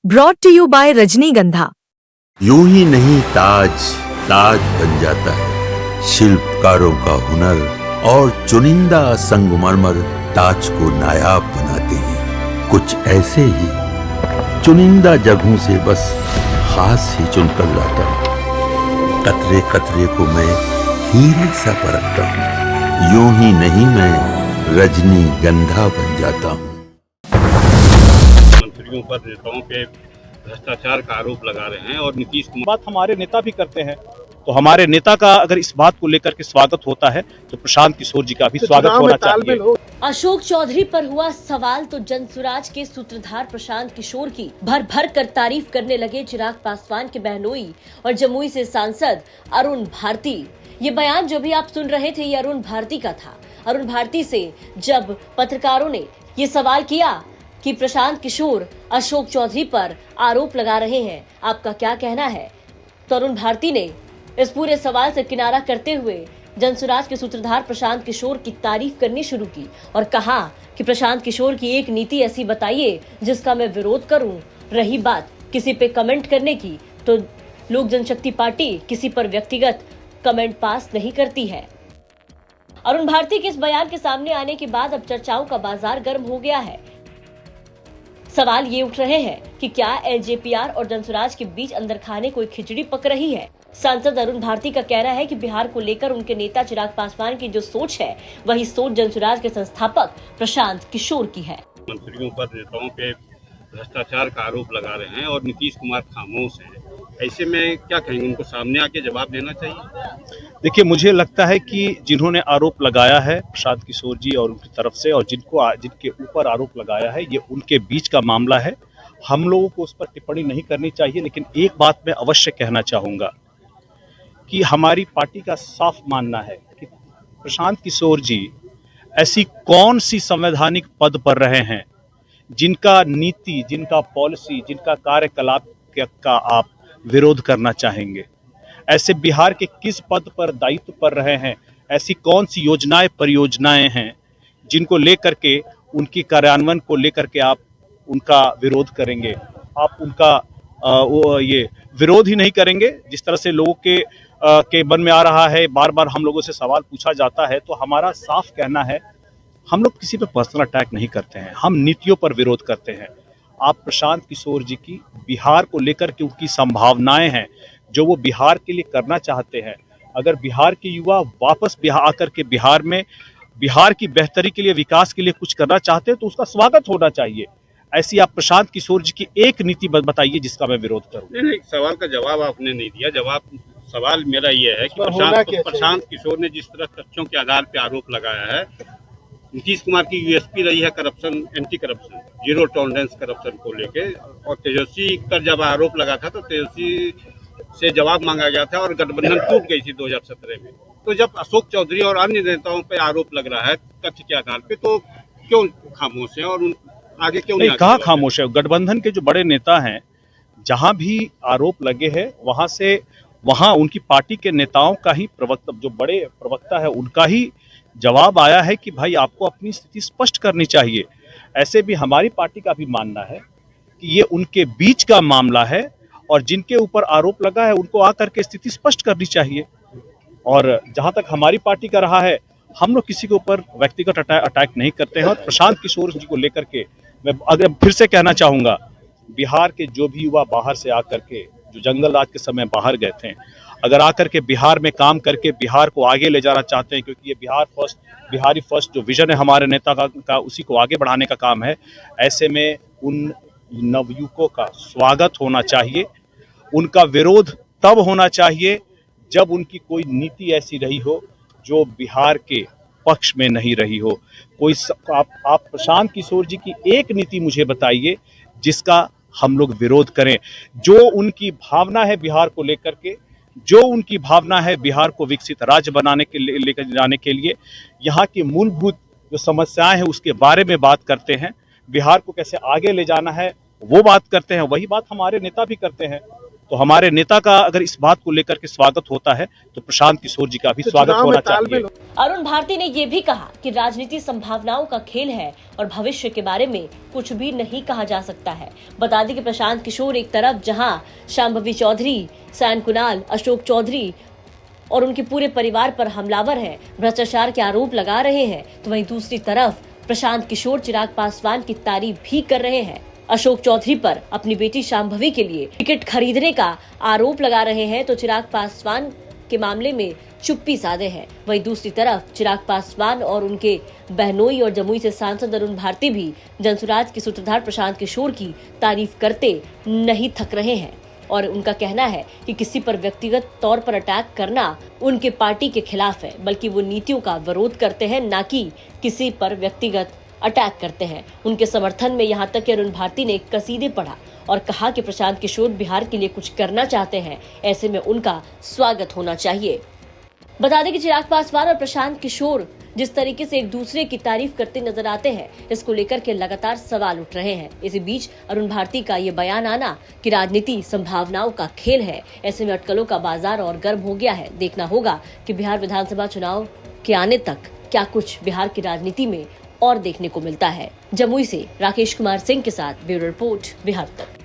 Brought to you bye रजनीगंधा। यूं ही नहीं ताज ताज बन जाता है, शिल्पकारों का हुनर और चुनिंदा संगमरमर ताज को नायाब बनाते हैं। कुछ ऐसे ही चुनिंदा जगहों से बस खास ही चुनकर लाता हूँ। कतरे कतरे को मैं हीरे सा परखता हूँ। यूं ही नहीं मैं रजनीगंधा बन जाता हूँ। मंत्रियों पर नेताओं पे भ्रष्टाचार का आरोप लगा रहे हैं और नीतीश कुमार बात हमारे नेता भी करते हैं, तो हमारे नेता का अगर इस बात को लेकर के स्वागत होता है तो प्रशांत किशोर जी का भी स्वागत होना चाहिए। अशोक चौधरी पर हुआ सवाल तो जनसुराज के सूत्रधार प्रशांत किशोर की भर भर कर तारीफ करने लगे चिराग पासवान के बहनोई और जमुई से सांसद अरुण भारती। ये बयान जो भी आप सुन रहे थे ये अरुण भारती का था। अरुण भारती से जब पत्रकारों ने ये सवाल किया कि प्रशांत किशोर अशोक चौधरी पर आरोप लगा रहे हैं, आपका क्या कहना है, तो अरुण भारती ने इस पूरे सवाल से किनारा करते हुए जनसुराज के सूत्रधार प्रशांत किशोर की तारीफ करनी शुरू की और कहा कि प्रशांत किशोर की एक नीति ऐसी बताइए जिसका मैं विरोध करूं। रही बात किसी पे कमेंट करने की, तो लोक जनशक्ति पार्टी किसी पर व्यक्तिगत कमेंट पास नहीं करती है। अरुण भारती के इस बयान के सामने आने के बाद अब चर्चाओं का बाजार गर्म हो गया है। सवाल ये उठ रहे हैं कि क्या एलजेपीआर और जनसुराज के बीच अंदर खाने कोई खिचड़ी पक रही है। सांसद अरुण भारती का कहना है कि बिहार को लेकर उनके नेता चिराग पासवान की जो सोच है वही सोच जनसुराज के संस्थापक प्रशांत किशोर की है। मंत्रियों पर नेताओं पे भ्रष्टाचार का आरोप लगा रहे हैं और नीतीश कुमार खामोश हैं। ऐसे में क्या कहेंगे, उनको सामने आके जवाब देना चाहिए? देखिए, मुझे लगता है कि जिन्होंने आरोप लगाया है प्रशांत किशोर जी और उनकी तरफ से, और जिनके ऊपर आरोप लगाया है, ये उनके बीच का मामला है। हम लोगों को उस पर टिप्पणी नहीं करनी चाहिए, लेकिन एक बात मैं अवश्य कहना चाहूँगा कि हमारी पार्टी का साफ मानना है कि प्रशांत किशोर जी ऐसी कौन सी संवैधानिक पद पर रहे हैं जिनका नीति, जिनका पॉलिसी, जिनका कार्यकलाप का आप विरोध करना चाहेंगे। ऐसे बिहार के किस पद पर दायित्व पर रहे हैं, ऐसी कौन सी योजनाएं परियोजनाएं हैं जिनको लेकर के, उनकी कार्यान्वयन को लेकर के आप उनका विरोध करेंगे। आप उनका ये विरोध ही नहीं करेंगे। जिस तरह से लोगों के मन में आ रहा है, बार बार हम लोगों से सवाल पूछा जाता है, तो हमारा साफ कहना है, हम लोग किसी पे पर्सनल अटैक नहीं करते हैं, हम नीतियों पर विरोध करते हैं। आप प्रशांत किशोर जी की बिहार को लेकर के उनकी संभावनाएं हैं जो वो बिहार के लिए करना चाहते हैं। अगर बिहार के युवा वापस बिहार आकर के बिहार में बिहार की बेहतरी के लिए, विकास के लिए कुछ करना चाहते हैं तो उसका स्वागत होना चाहिए। ऐसी आप प्रशांत किशोर जी की एक नीति बताइए जिसका मैं विरोध करूं। नहीं, सवाल का जवाब आपने नहीं दिया। सवाल मेरा ये है कि प्रशांत किशोर ने जिस तरह तथ्यों के आधार पर आरोप लगाया है, नीतीश कुमार की यूएसपी रही है corruption, anti corruption, zero tolerance corruption को लेके, और तेजस्वी का जब आरोप लगा था तो तेजस्वी से जवाब मांगा गया था और गठबंधन टूट गई थी 2017 में। तो जब अशोक चौधरी और अन्य नेताओं पे आरोप लग रहा है तथ्य के आधार पे, तो क्यों खामोश है और आगे क्यों नहीं? कहाँ खामोश है? गठबंधन के जो बड़े नेता हैं, जहां भी आरोप लगे हैं वहां उनकी पार्टी के नेताओं का ही प्रवक्ता, जो बड़े प्रवक्ता है, उनका ही जवाब आया है कि भाई आपको अपनी स्थिति स्पष्ट करनी चाहिए। ऐसे भी हमारी पार्टी का भी मानना है कि ये उनके बीच का मामला है और जिनके ऊपर आरोप लगा है उनको आकर के स्थिति स्पष्ट करनी चाहिए। और जहां तक हमारी पार्टी का रहा है, हम लोग किसी के ऊपर व्यक्तिगत अटैक नहीं करते हैं। और प्रशांत किशोर जी को लेकर के मैं अगर फिर से कहना चाहूंगा, बिहार के जो भी युवा बाहर से आकर के, जो जंगल राज के समय बाहर गए थे, अगर आकर के बिहार में काम करके बिहार को आगे ले जाना चाहते हैं, क्योंकि ये बिहारी फर्स्ट जो विजन है हमारे नेता का उसी को आगे बढ़ाने का काम है, ऐसे में उन नवयुवकों का स्वागत होना चाहिए। उनका विरोध तब होना चाहिए जब उनकी कोई नीति ऐसी रही हो जो बिहार के पक्ष में नहीं रही हो। आप प्रशांत किशोर जी की एक नीति मुझे बताइए जिसका हम लोग विरोध करें। जो उनकी भावना है बिहार को लेकर के, जो उनकी भावना है बिहार को विकसित राज्य बनाने के लिए, लेकर जाने के लिए, यहाँ की मूलभूत जो समस्याएं हैं उसके बारे में बात करते हैं, बिहार को कैसे आगे ले जाना है वो बात करते हैं, वही बात हमारे नेता भी करते हैं। तो हमारे नेता का अगर इस बात को लेकर के स्वागत होता है तो प्रशांत किशोर जी का भी स्वागत होना चाहिए। अरुण भारती ने ये भी कहा कि राजनीति संभावनाओं का खेल है और भविष्य के बारे में कुछ भी नहीं कहा जा सकता है। बता दें कि प्रशांत किशोर एक तरफ जहां शांभवी चौधरी, सैन कुणाल, अशोक चौधरी और उनके पूरे परिवार पर हमलावर हैं, भ्रष्टाचार के आरोप लगा रहे हैं, तो वहीं दूसरी तरफ प्रशांत किशोर चिराग पासवान की तारीफ भी कर रहे हैं। अशोक चौधरी पर अपनी बेटी शांभवी के लिए टिकट खरीदने का आरोप लगा रहे हैं, तो चिराग पासवान के मामले में चुप्पी साधे हैं। वहीं दूसरी तरफ चिराग पासवान और उनके बहनोई और जमुई से सांसद अरुण भारती भी जनसुराज के सूत्रधार प्रशांत किशोर की तारीफ करते नहीं थक रहे हैं और उनका कहना है कि किसी पर व्यक्तिगत तौर पर अटैक करना उनके पार्टी के खिलाफ है, बल्कि वो नीतियों का विरोध करते हैं, ना कि किसी पर व्यक्तिगत अटैक करते हैं। उनके समर्थन में यहाँ तक कि अरुण भारती ने एक कसीदे पढ़ा और कहा कि प्रशांत किशोर बिहार के लिए कुछ करना चाहते हैं, ऐसे में उनका स्वागत होना चाहिए। बता दें कि चिराग पासवान और प्रशांत किशोर जिस तरीके से एक दूसरे की तारीफ करते नजर आते हैं, इसको लेकर के लगातार सवाल उठ रहे हैं। इसी बीच अरुण भारती का ये बयान आना कि राजनीति संभावनाओं का खेल है, ऐसे में अटकलों का बाजार और गर्म हो गया है। देखना होगा कि बिहार विधानसभा चुनाव के आने तक क्या कुछ बिहार की राजनीति में और देखने को मिलता है। जमुई से राकेश कुमार सिंह के साथ ब्यूरो रिपोर्ट, बिहार तक।